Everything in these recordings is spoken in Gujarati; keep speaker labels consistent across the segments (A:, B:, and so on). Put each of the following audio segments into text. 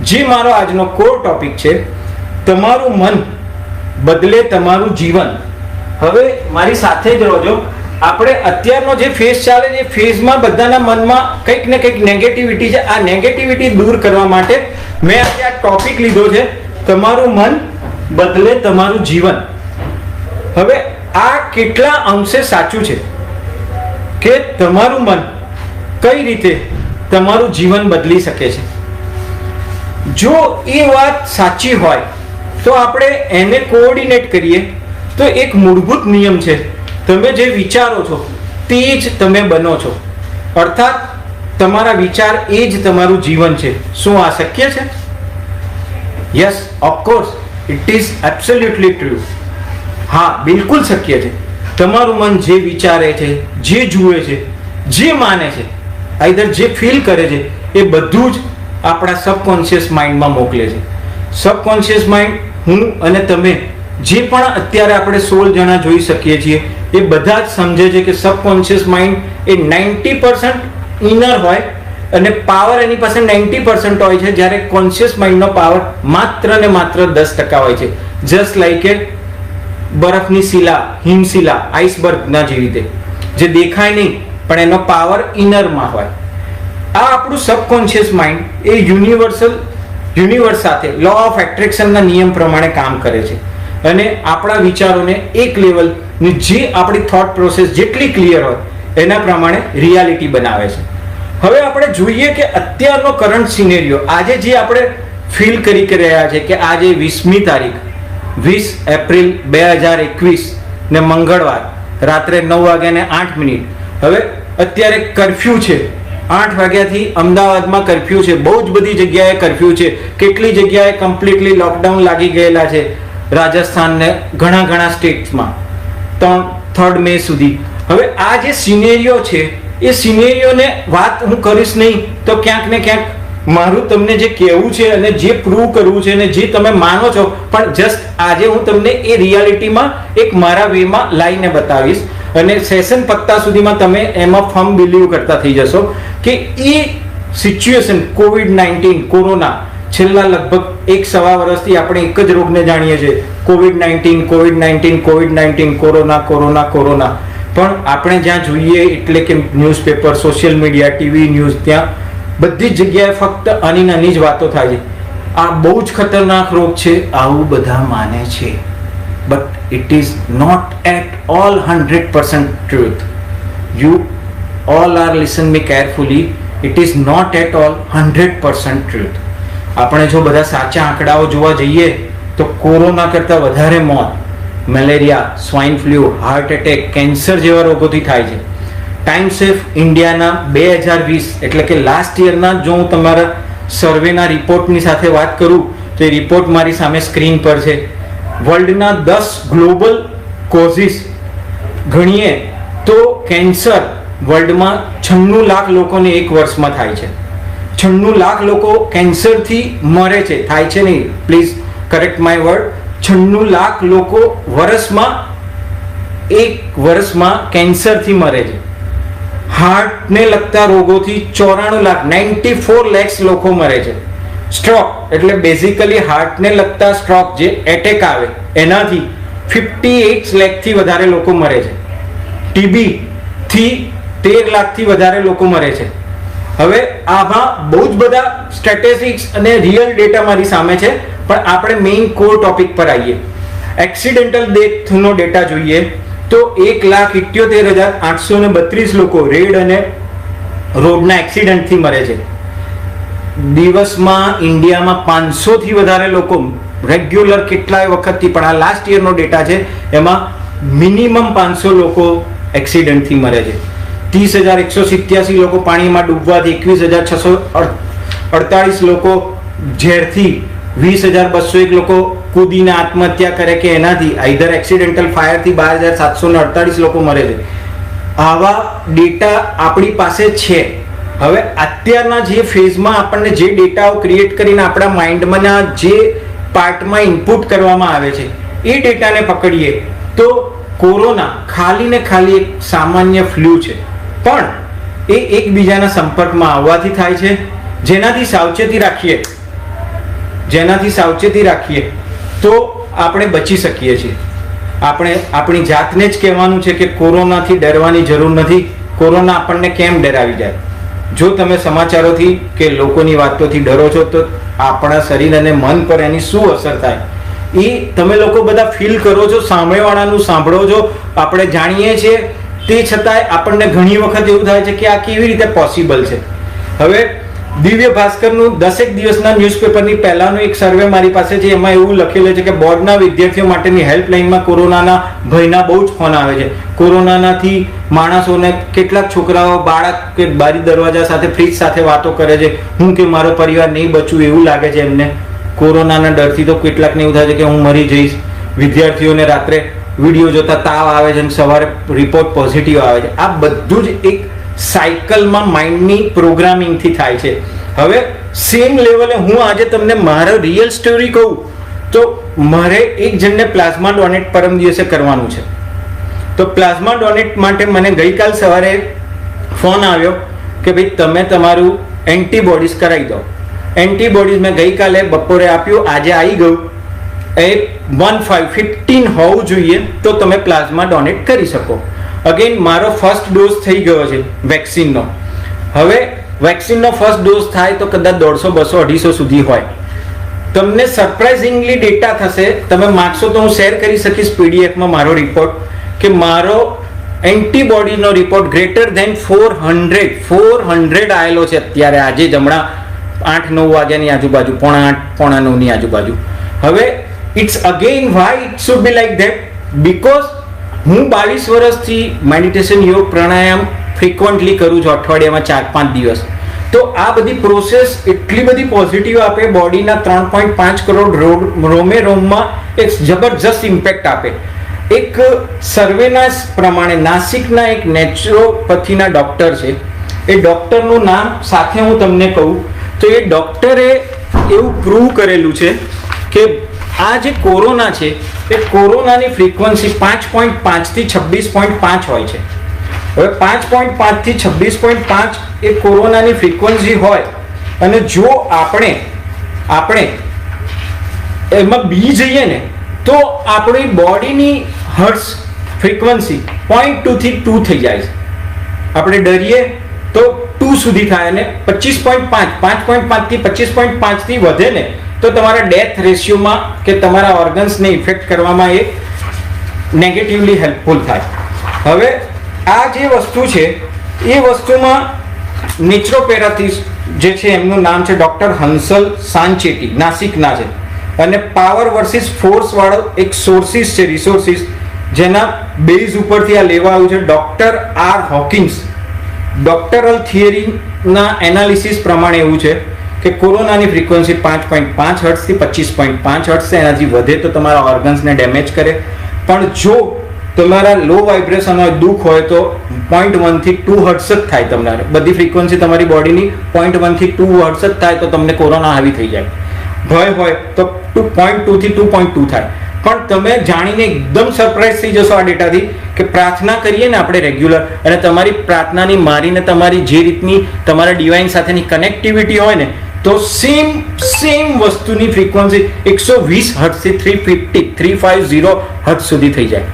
A: જે મારો આજનો કોર ટોપિક છે, તમારું મન બદલે તમારું જીવન. હવે મારી સાથે જ રહેજો. આપણે અત્યારનો જે ફેઝ ચાલે છે, ફેઝમાં બધાના મનમાં કંઈક ને કંઈક નેગેટિવિટી છે. આ નેગેટિવિટી દૂર કરવા માટે મેં આજે આ ટોપિક લીધો છે, તમારું મન બદલે તમારું જીવન. હવે આ કેટલા અંશે સાચું છે કે તમારું મન કઈ રીતે તમારું જીવન બદલી શકે છે? જો એ વાત સાચી હોય તો આપણે એને કોઓર્ડિનેટ કરીએ તો એક મૂળભૂત નિયમ છે, તમે જે વિચારો છો તે જ તમે બનો છો. અર્થાત તમારા વિચાર એ જ તમારું જીવન છે. શું આ શક્ય છે? Yes, of course, it is absolutely true. હા, બિલકુલ શક્ય છે. તમારું મન જે વિચારે છે, જે જુએ છે, જે માને છે, આઈધર જે ફીલ કરે છે, એ બધું જ આપણા સબકોન્શિયસ માઇન્ડમાં મોકલે છે. સબકોન્શિયસ માઇન્ડ, હું અને તમે જે પણ અત્યારે આપણે 16 જણા જોઈ શકીએ છીએ, એ બધા જ સમજે છે કે સબકોન્શિયસ માઇન્ડ એ 90% ઇનર હોય અને પાવર એની પાસે 90% હોય છે, જ્યારે કોન્શિયસ માઇન્ડનો પાવર માત્ર ને માત્ર 10% હોય છે. જસ્ટ લાઈક એ બરફની શિલા, હિમશિલા, આઈસબર્ગના જેવી રીતે, જે દેખાય નહીં પણ એનો પાવર ઇનરમાં હોય. આ આપણું સબકોન્શિયસ માઇન્ડ એ યુનિવર્સ સાથે લો ઓફ એટ્રેક્શનના નિયમ પ્રમાણે કામ કરે છે અને આપણા વિચારોને એક લેવલની જે આપણી થોટ પ્રોસેસ જેટલી ક્લિયર હોય એના પ્રમાણે રિયાલિટી બનાવે છે. હવે આપણે જોઈએ કે અત્યારનો કરંટ સિનેરિયો, આજે જે આપણે ફીલ કરી રહ્યા છે કે આજે 20મી તારીખ 20 એપ્રિલ 2021 ને મંગળવાર રાત્રે 9:08. હવે અત્યારે કર્ફ્યુ છે. 8 વાગ્યાથી અમદાવાદમાં કર્ફ્યુ છે. બહુ જ બધી જગ્યાએ કર્ફ્યુ છે. કેટલી જગ્યાએ કમ્પ્લીટલી લોકડાઉન લાગી ગયેલા છે. રાજસ્થાન ને ઘણા સ્ટેટ્સમાં 3 મે સુધી. હવે આ જે સિનેરિયો છે, એ સિનેરિયોને વાત હું કરીશ નહીં તો ક્યાંક ને ક્યાંક મારું તમને જે કહેવું છે અને જે પ્રૂવ કરવું છે અને જે તમે માનો છો, પણ જસ્ટ આજે હું તમને એ રિયાલિટીમાં એક મારા વેમાં લાઈને બતાવીશ અને સેશન પત્તા સુધીમાં તમે એમાં ફર્મ બિલીવ કરતા થઈ જશો કે એ સિચ્યુએશન કોવિડ-19 કોરોના, છેલ્લા લગભગ 1-1.25 વર્ષથી આપણે એક જ રોગને જાણીએ છીએ, કોવિડ-19 કોરોના. પણ આપણે જ્યાં જોઈએ એટલે કે newspaper, social media, TV news, ત્યાં બધી જ જગ્યાએ ફક્ત આની જ વાતો થાય છે. આ બહુ જ ખતરનાક રોગ છે, આવું બધા માને છે. But it is not at all 100% truth. You all are listen me carefully. It is not at all 100% truth. આપણે જો બધા સાચા આંકડાઓ જોવા જઈએ તો કોરોના કરતાં વધારે મોત malaria, swine flu, heart attack, cancer જેવા રોગોથી થાય છે. ટાઈમ્સ ઓફ ઇન્ડિયાના 2020 એટલે કે લાસ્ટ યરના જો હું તમારા સર્વેના રિપોર્ટની સાથે વાત કરું તો એ રિપોર્ટ મારી સામે સ્ક્રીન પર છે. વર્લ્ડના 10 ગ્લોબલ કોઝિસ ગણીએ તો કેન્સર વર્લ્ડમાં 96 લાખ લોકોને એક વર્ષમાં થાય છે. 96 લાખ લોકો કેન્સરથી મરે છે, થાય છે નહીં, please correct my word. 96 lakh લોકો એક વર્ષમાં કેન્સરથી મરે છે. હાર્ટને લગતા રોગોથી 94 લાખ 94 lakhs લોકો મરે છે. સ્ટ્રોક એટલે બેઝિકલી હાર્ટને લગતા સ્ટ્રોક, જે એટેક આવે એનાથી 58 લાખથી વધારે લોકો મરે છે. ટીબી થી 13 લાખથી વધારે લોકો મરે છે. હવે આમાં બહુ જ બધા સ્ટેટિસ્ટિક્સ અને રિયલ ડેટા મારી સામે છે, પણ આપણે મેઇન કોર ટોપિક પર આવીએ. એક્સિડેન્ટલ ડેથનો ડેટા જોઈએ તો 1,78,832 લોકો રેડ અને રોડના એક્સિડન્ટથી મરે છે. દિવસમાં ઇન્ડિયામાં 500 થી વધારે લોકો રેગ્યુલર કેટલાય વખતથી, પણ આ લાસ્ટ યરનો ડેટા છે, એમાં મિનિમમ 500 લોકો એક્સિડન્ટથી મરે છે. 30,187 લોકો પાણીમાં ડૂબવાથી, 21,648 લોકો ઝેરથી, 20,201 લોકો કૂદીને આત્મહત્યા કરે કે એનાથી, આઈધર એક્સિડેન્ટલ ફાયરથી 12,748 લોકો મરે છે. આવા ડેટા આપણી પાસે છે. હવે અત્યારના જે ફેઝમાં આપણને જે ડેટાઓ ક્રિએટ કરીને આપણા માઇન્ડમાં જે પાર્ટમાં ઇનપુટ કરવામાં આવે છે, એ ડેટાને પકડીએ તો કોરોના ખાલી ને ખાલી એક સામાન્ય ફ્લૂ છે, પણ એ એકબીજાના સંપર્કમાં આવવાથી થાય છે, જેનાથી સાવચેતી રાખીએ જેનાથી સાવચેતી રાખીએ તો આપણે બચી શકીએ છીએ. આપણે આપણી જાતને જ કહેવાનું છે કે કોરોનાથી ડરવાની જરૂર નથી. કોરોના આપણને કેમ ડરાવી જાય? જો તમે સમાચારોથી કે લોકોની વાતોથી ડરો છો તો આપણા શરીર અને મન પર એની શું અસર થાય એ તમે લોકો બધા ફીલ કરો છો, સામેવાળાનું સાંભળો છો. આપણે જાણીએ છીએ તે છતાંય આપણને ઘણી વખત એવું થાય છે કે આ કેવી રીતે પોસિબલ છે. હવે દિવ્ય ભાસ્કરનું 10 દિવસના ન્યૂઝપેપરની પહેલાનું એક સર્વે મારી પાસે છે. એમાં એવું લખેલું છે કે બોર્ડના વિદ્યાર્થીઓ માટેની હેલ્પલાઇનમાં કોરોનાના ભયના બહુ જ ફોન આવે છે. કોરોનાનાથી માણસોને કેટલાક છોકરાઓ બાળક કે બારી દરવાજા સાથે ફ્રીજ સાથે વાતો કરે છે. હું કે મારો પરિવાર નહીં બચું એવું લાગે છે એમને. કોરોનાના ડરથી તો કેટલાકને એવું થાય છે કે હું મરી જઈશ. વિદ્યાર્થીઓને રાત્રે વિડીયો જોતા તાવ આવે છે અને સવારે રિપોર્ટ પોઝિટિવ આવે છે. આ બધું જ એક સાયકલમાં માઇન્ડની પ્રોગ્રામિંગથી થાય છે. હવે સેમ લેવલે હું આજે તમને મારો રિયલ સ્ટોરી કહું તો મારે એક જણને પ્લાઝમા ડોનેટ પરમ દિવસે કરવાનું છે. તો પ્લાઝમા ડોનેટ માટે મને ગઈકાલ સવારે ફોન આવ્યો કે ભાઈ તમે તમારું એન્ટીબોડીઝ કરાવી દો. એન્ટીબોડીઝ મેં ગઈકાલે બપોરે આપ્યું, આજે આવી ગયું. એ 15 હોવું જોઈએ તો તમે પ્લાઝમા ડોનેટ કરી શકો. અગેન મારો ફર્સ્ટ ડોઝ થઈ ગયો છે વેક્સિનનો. હવે વેક્સિનનો ફર્સ્ટ ડોઝ થાય તો કદાચ 150, 200, 250 સુધી હોય. તમને સરપ્રાઇઝિંગલી ડેટા થશે, તમે માગશો તો હું શેર કરી શકીશ પીડીએફમાં મારો રિપોર્ટ કે મારો એન્ટીબોડીનો રિપોર્ટ ગ્રેટર ધેન 400 આવેલો છે અત્યારે આજે જ હમણાં 8-9 વાગ્યાની આજુબાજુ, 8:30, 9:45 આજુબાજુ. હવે it's again why it should be like that because હું 22 વર્ષથી મેડિટેશન, યોગ, પ્રાણાયામ ફ્રિકવન્ટલી કરું છું, અઠવાડિયામાં 4-5 દિવસ. તો આ બધી પ્રોસેસ એટલી બધી પોઝિટિવ આપે, બોડીના 3.5 કરોડ રોમે રોમમાં એક જબરજસ્ત ઇમ્પેક્ટ આપે. એક સર્વેના પ્રમાણે નાસિકના એક નેચરોપથીના ડૉક્ટર છે. એ ડૉક્ટરનું નામ સાથે હું તમને કહું તો એ ડૉક્ટરે એવું પ્રૂવ કરેલું છે કે આ જે કોરોના છે એ કોરોનાની ફ્રીક્વન્સી 5.5 થી 26.5 હોય છે. હવે 5.5 થી 26.5 એ કોરોનાની ફ્રીક્વન્સી હોય અને જો આપણે એમાં બી જઈએ ને તો આપણી બોડીની હર્ટ્સ ફ્રીક્વન્સી 0.2 થી 2 થઈ જાય છે. આપણે ડરીએ તો 2 સુધી થાય અને 5.5 થી 25.5 થી વધે ને તો તમારા ડેથ રેશિયોમાં કે તમારા ઓર્ગન્સને ઇફેક્ટ કરવામાં એ નેગેટિવલી હેલ્પફુલ થાય. હવે આ જે વસ્તુ છે એ વસ્તુમાં નેચરોપેથિસ્ટ જે છે એમનું નામ છે ડૉક્ટર હંસલ સાંચેટી, નાસિકના છે. અને પાવર વર્સિસ ફોર્સ વાળો એક સોર્સિસ છે, રિસોર્સિસ, જેના બેઝ ઉપરથી આ લેવા આવ્યું છે. ડૉક્ટર આર હોકિન્સ ડોક્ટરલ થિયરીના એનાલિસિસ પ્રમાણે એવું છે કે કોરોનાની ફ્રીક્વન્સી 5.5 હર્ટ્ઝથી 25.5 હર્ટ્ઝ છે. એનાથી વધે તો તમારા ઓર્ગન્સને ડેમેજ કરે. પણ જો તમારા લો વાઇબ્રેશન હોય, દુઃખ હોય તો 0.1 થી 2 હર્ટ્ઝ જ થાય. તમારે બધી ફ્રીક્વન્સી તમારી બોડીની 0.1 થી 2 હર્ટ્ઝ જ થાય તો તમને કોરોના આવી થઈ જાય. ભય હોય તો 0.2 થી 2.2 થાય. પણ તમે જાણીને એકદમ સરપ્રાઈઝ થઈ જશો આ ડેટાથી કે પ્રાર્થના કરીએ ને આપણે રેગ્યુલર અને તમારી પ્રાર્થનાની મારીને તમારી જે રીતની તમારા ડિવાઇન સાથેની કનેક્ટિવિટી હોય ને તો સેમ વસ્તુની ફ્રીક્વન્સી 120 હર્ટ્ઝથી 350 હર્ટ્ઝ સુધી થઈ જાય.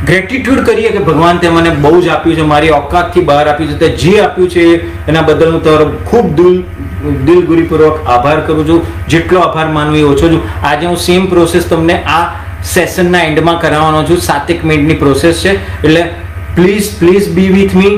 A: ગ્રેટિટ્યુડ કરીએ કે ભગવાન તે મને બહુ જ આપ્યું છે, મારી ઓકાતથી બહાર આપ્યું છે, તે જે આપ્યું છે એના બદલ હું તારો ખૂબ દિલગુરીપૂર્વક આભાર કરું છું. જેટલો આભાર માનવું એ ઓછો છું. આજે હું સેમ પ્રોસેસ તમને આ સેશનના એન્ડમાં કરાવવાનો છું. 7 મિનિટની પ્રોસેસ છે એટલે પ્લીઝ બી વિથ મી.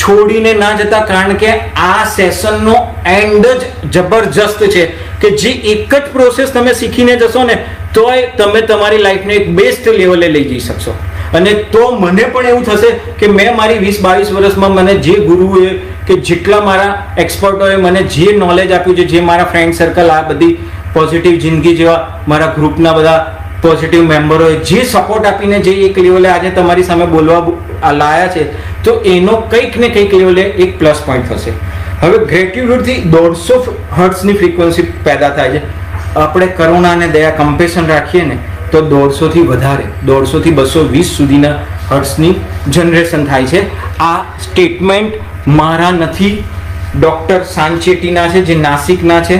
A: છોડીને ના જતા, કારણ કે આ સેશનનો એન્ડ જ જબરજસ્ત છે કે જે એક જ પ્રોસેસ તમે શીખીને જશો ને તોય તમે તમારી લાઈફને એક બેસ્ટ લેવલે લઈ જઈ શકશો. અને તો મને પણ એવું થશે કે મેં મારી 20-22 વર્ષમાં મને જે ગુરુએ કે જેટલા મારા એક્સપર્ટોએ મને જે નોલેજ આપ્યું છે, જે મારા ફ્રેન્ડ સર્કલ, આ બધી પોઝિટિવ જિંદગી જેવા મારા ગ્રુપના બધા પોઝિટિવ મેમ્બરોએ જે સપોર્ટ આપીને જે એક લેવલે આજે તમારી સામે બોલવા લાયા છે તો એનો કંઈક ને કંઈક લેવલે એક પ્લસ પોઈન્ટ થશે. હવે ગ્રેટિટ્યુડથી 150 હર્ટ્ઝની ફ્રીક્વન્સી પેદા થાય છે. આપણે કરુણા અને દયા, કમ્પેશન રાખીએ ને તો 150 થી વધારે, 150 થી 220 સુધીના હર્ટ્ઝની જનરેશન થાય છે. આ સ્ટેટમેન્ટ મારા નથી, ડૉક્ટર સાંચેટીના છે જે નાસિકના છે.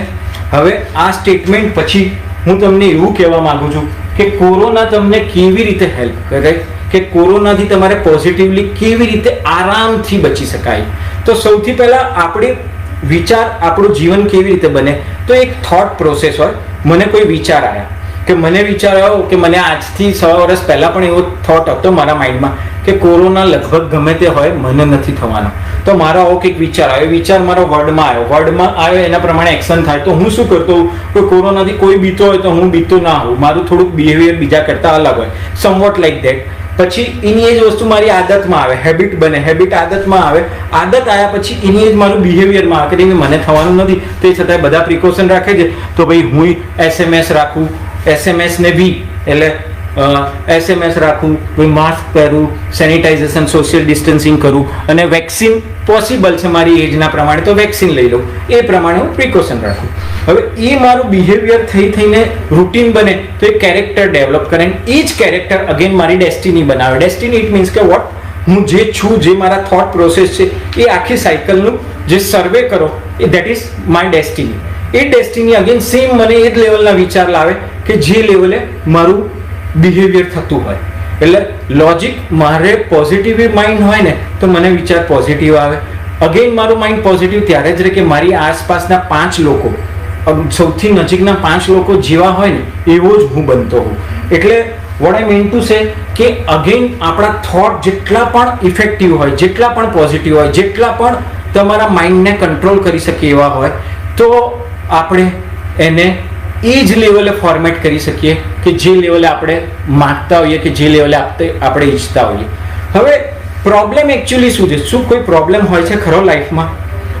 A: હવે આ સ્ટેટમેન્ટ પછી હું તમને એવું કહેવા માંગુ છું કે કોરોના તમને કેવી રીતે હેલ્પ કરે, કે કોરોનાથી તમારે પોઝિટિવલી કેવી રીતે આરામથી બચી શકાય. તો સૌથી પહેલા આપણે વિચાર, આપણું જીવન કેવી રીતે બને, તો એક થોટ પ્રોસેસ હોય. મને કોઈ વિચાર આવ્યા, કે મને વિચાર આવ્યો કે મને આજથી 6 વર્ષ પહેલા પણ એવો થોટ હતો મારા માઇન્ડમાં કે કોરોના લગભગ ગમે તે હોય મને નથી થવાનો. તો મારો આવો કંઈક વિચાર આવ્યો, વિચાર મારો વર્ડમાં આવ્યો, એના પ્રમાણે એક્શન થાય. તો હું શું કરતો હોઉં, કોઈ કોરોનાથી કોઈ બીતો હોય તો હું બીતો ના હોઉં, મારું થોડુંક બિહેવિયર બીજા કરતાં અલગ હોય, સમવોટ લાઈક ધેટ. પછી એની એ જ વસ્તુ મારી આદતમાં આવે, હેબિટ બને, હેબિટ આદતમાં આવે, આદત આવ્યા પછી એની એ જ મારું બિહેવિયરમાં આવે કે મને થવાનું નથી, તે છતાંય બધા પ્રિકોશન રાખે છે. તો ભાઈ હું SMS રાખું, SMS ને બી એટલે SMS રાખું, કોઈ માસ્ક પહેરું, સેનિટાઇઝેશન, સોશિયલ ડિસ્ટન્સિંગ કરું, અને વેક્સિન પોસિબલ છે મારી એજના પ્રમાણે તો વેક્સિન લઈ લઉં, એ પ્રમાણે હું પ્રિકોશન રાખું. હવે એ મારું બિહેવિયર થઈને રૂટીન બને તો એ કેરેક્ટર ડેવલપ કરે, એ જ કેરેક્ટર અગેન મારી ડેસ્ટિની બનાવે. ડેસ્ટિની ઇટ મીન્સ કે વોટ, હું જે છું, જે મારા થોટ પ્રોસેસ છે, એ આખી સાયકલનું જે સર્વે કરો એ દેટ ઇઝ માય ડેસ્ટિની. એ ડેસ્ટિની અગેન સેમ મને એ જ લેવલના વિચાર લાવે કે જે લેવલે મારું બિહેવિયર થતું હોય. એટલે લોજિક, મારે પોઝિટિવ માઇન્ડ હોય ને તો મને વિચાર પોઝિટિવ આવે. અગેન મારું માઇન્ડ પોઝિટિવ ત્યારે જ રહે કે મારી આસપાસના 5 લોકો, સૌથી નજીકના 5 લોકો જેવા હોય ને એવો જ હું બનતો હોઉં. એટલે what I mean to say કે અગેન આપણા થોટ જેટલા પણ ઇફેક્ટિવ હોય, જેટલા પણ પોઝિટિવ હોય, જેટલા પણ તમારા માઇન્ડને કંટ્રોલ કરી શકે એવા હોય, તો આપણે એને એ જ લેવલે ફોર્મેટ કરી શકીએ કે જે લેવલે આપણે માગતા હોઈએ, કે જે લેવલે આપણે ઈચ્છતા હોઈએ. હવે પ્રોબ્લેમ એકચ્યુઅલી શું છે? શું કોઈ પ્રોબ્લેમ હોય છે ખરો લાઈફમાં?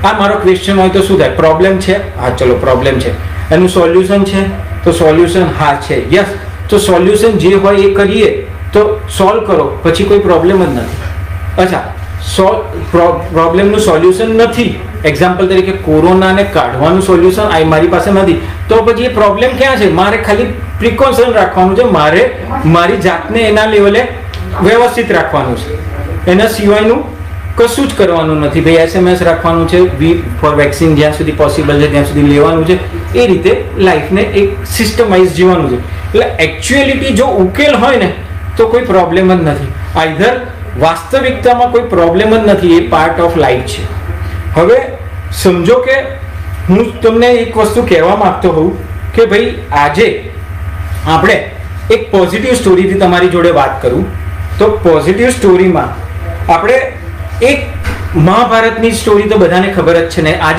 A: આ મારો ક્વેશ્ચન હોય તો શું થાય? પ્રોબ્લેમ છે, હા ચલો પ્રોબ્લેમ છે. એનું સોલ્યુશન છે તો સોલ્યુશન હા છે, યસ. તો સોલ્યુશન જે હોય એ કરીએ તો સોલ્વ કરો, પછી કોઈ પ્રોબ્લેમ જ નથી. અચ્છા, પ્રોબ્લેમનું સોલ્યુશન નથી, એક્ઝામ્પલ તરીકે કોરોનાને કાઢવાનું સોલ્યુશન મારી પાસે નથી, તો પછી એ પ્રોબ્લેમ ક્યાં છે? મારે ખાલી પ્રિકોશન રાખવાનું છે, મારે મારી જાતને એના લેવલે વ્યવસ્થિત રાખવાનું છે, એના સિવાયનું કશું જ કરવાનું નથી. ભાઈ SMS રાખવાનું છે, ફોર વેક્સિન જ્યાં સુધી પોસિબલ છે ત્યાં સુધી લેવાનું છે, એ રીતે લાઈફને એક સિસ્ટમાઇઝ જીવવાનું છે. એટલે એકચ્યુઅલિટી જો ઉકેલ હોય ને તો કોઈ પ્રોબ્લેમ જ નથી. આઈધર વાસ્તવિકતામાં કોઈ પ્રોબ્લેમ જ નથી, એ પાર્ટ ઓફ લાઈફ છે. હવે સમજો કે હું તમને એક વસ્તુ કહેવા માંગતો હોઉં કે ભાઈ આજે આપણે એક પોઝિટિવ સ્ટોરીથી તમારી જોડે વાત કરું તો પોઝિટિવ સ્ટોરીમાં આપણે એક મહાભારતની સ્ટોરી તો બધાને ખબર જ છે ને. આજે